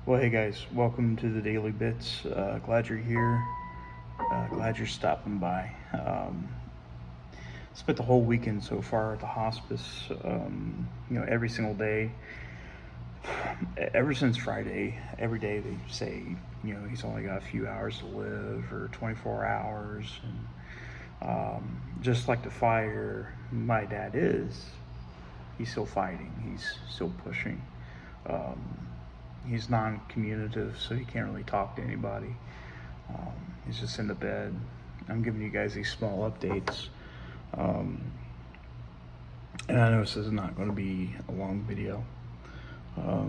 Well, hey guys, welcome to the Daily Bits. Glad you're here. Glad you're stopping by. Spent the whole weekend so far at the hospice. Every single day, ever since Friday, every day they say, he's only got a few hours to live or 24 hours. And just like the fighter my dad is, he's still fighting. He's still pushing. He's non-communicative, so he can't really talk to anybody. He's just in the bed. I'm giving you guys these small updates. And I know this is not going to be a long video. I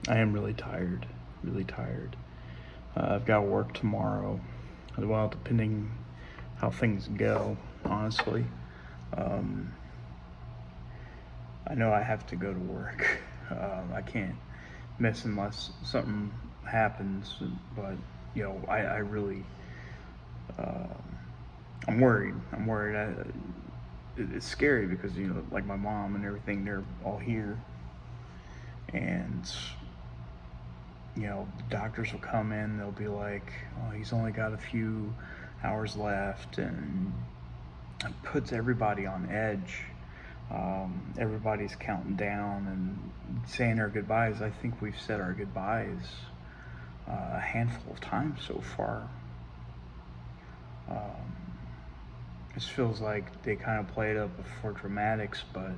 am really tired, really tired. I've got work tomorrow. Well, depending how things go, honestly. I know I have to go to work. I can't miss unless something happens, but I really I'm worried. It's scary because like my mom and everything, they're all here, and the doctors will come in, they'll be like, oh, he's only got a few hours left, and it puts everybody on edge. Everybody's counting down and saying their goodbyes. I think we've said our goodbyes a handful of times so far. This feels like they kind of play it up for dramatics, but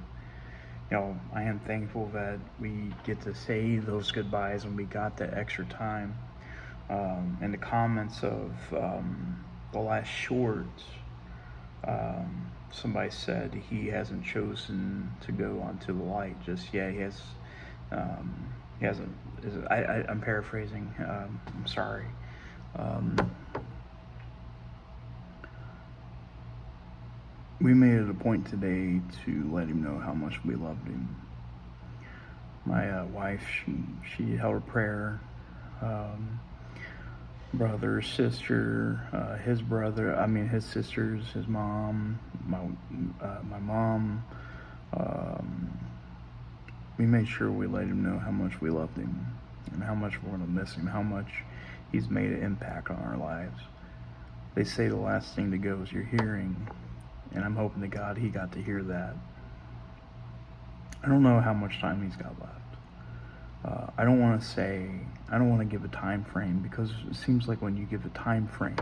I am thankful that we get to say those goodbyes and we got that extra time. In the comments of the last shorts, somebody said he hasn't chosen to go onto the light just yet. He hasn't. I'm paraphrasing. I'm sorry. We made it a point today to let him know how much we loved him. My wife, she held a prayer. Brother, sister, his sisters, his mom, my mom. We made sure we let him know how much we loved him and how much we're going to miss him, how much he's made an impact on our lives. They say the last thing to go is your hearing, and I'm hoping to God he got to hear that. I don't know how much time he's got left. I don't want to give a time frame, because it seems like when you give a time frame,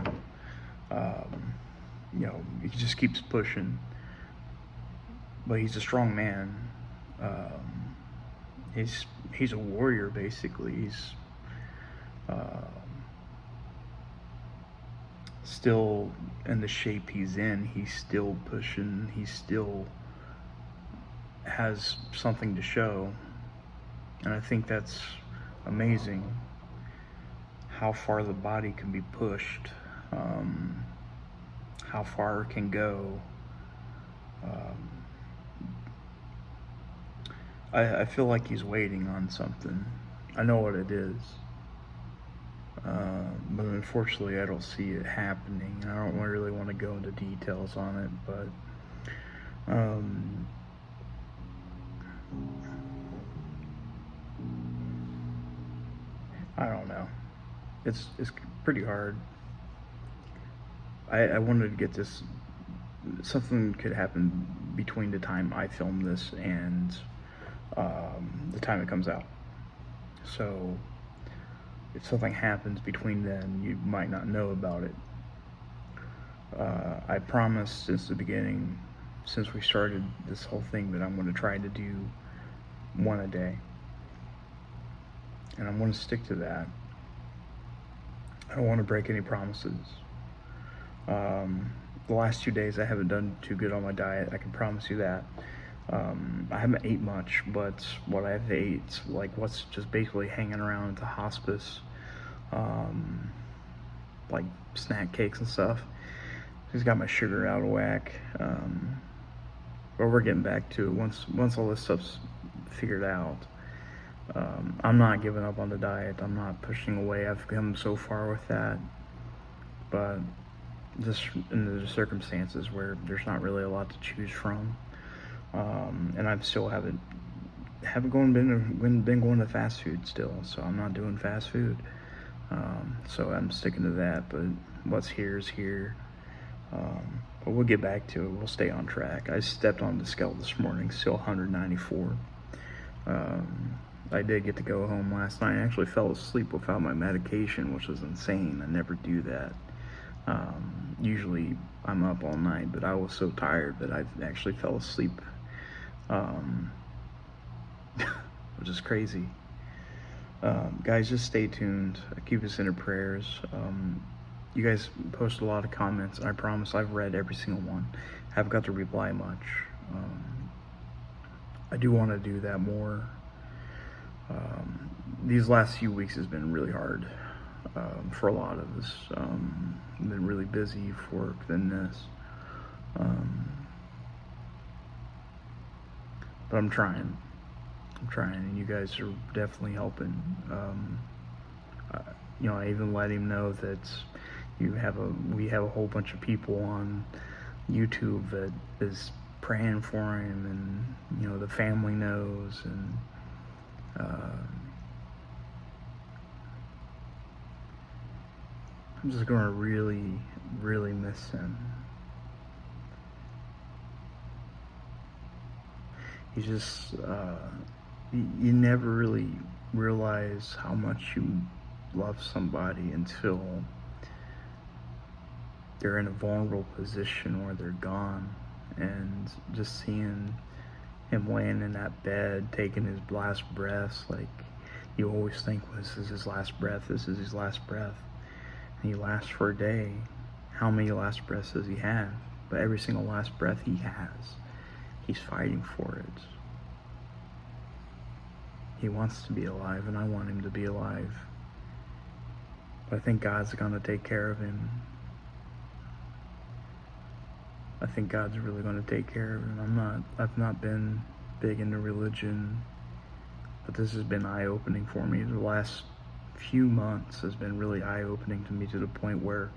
he just keeps pushing. But he's a strong man. He's a warrior, basically. He's still in the shape he's in. He's still pushing. He still has something to show. And I think that's amazing, how far the body can be pushed, how far it can go. I feel like he's waiting on something. I know what it is. But unfortunately I don't see it happening. I don't really want to go into details on it, but I don't know. It's pretty hard. I wanted to get this. Something could happen between the time I film this and the time it comes out. So if something happens between then, you might not know about it. I promised since the beginning, since we started this whole thing, that I'm going to try to do one a day. And I'm going to stick to that. I don't want to break any promises. The last 2 days I haven't done too good on my diet, I can promise you that. I haven't ate much, but what I've ate, like what's just basically hanging around at the hospice, like snack cakes and stuff, just got my sugar out of whack. But we're getting back to it once all this stuff's figured out. I'm not giving up on the diet. I'm not pushing away. I've come so far with that, but just in the circumstances where there's not really a lot to choose from, and I still haven't haven't been going to fast food still, so I'm not doing fast food. So I'm sticking to that. But what's here is here. But we'll get back to it. We'll stay on track. I stepped on the scale this morning, still 194. I did get to go home last night. I actually fell asleep without my medication, which was insane. I never do that. Usually I'm up all night, but I was so tired that I actually fell asleep, which is crazy. Guys, just stay tuned. Keep us in your prayers. You guys post a lot of comments. I promise I've read every single one. Haven't got to reply much. I do want to do that more. These last few weeks has been really hard for a lot of us. I've been really busy for work than this. But I'm trying, and you guys are definitely helping. I even let him know that we have a whole bunch of people on YouTube that is praying for him, and the family knows, and I'm just going to really, really miss him. He's just, you never really realize how much you love somebody until they're in a vulnerable position where they're gone. And just seeing him laying in that bed, taking his last breaths, like you always think, well, this is his last breath, this is his last breath. And he lasts for a day. How many last breaths does he have? But every single last breath he has, he's fighting for it. He wants to be alive, and I want him to be alive. But I think God's going to take care of him. I think God's really going to take care of him. I've not been big into religion, but this has been eye-opening for me. The last few months has been really eye-opening to me, to the point where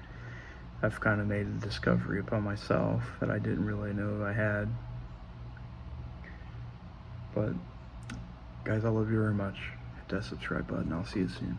I've kind of made a discovery upon myself that I didn't really know I had. But guys, I love you very much. Hit that subscribe button. I'll see you soon.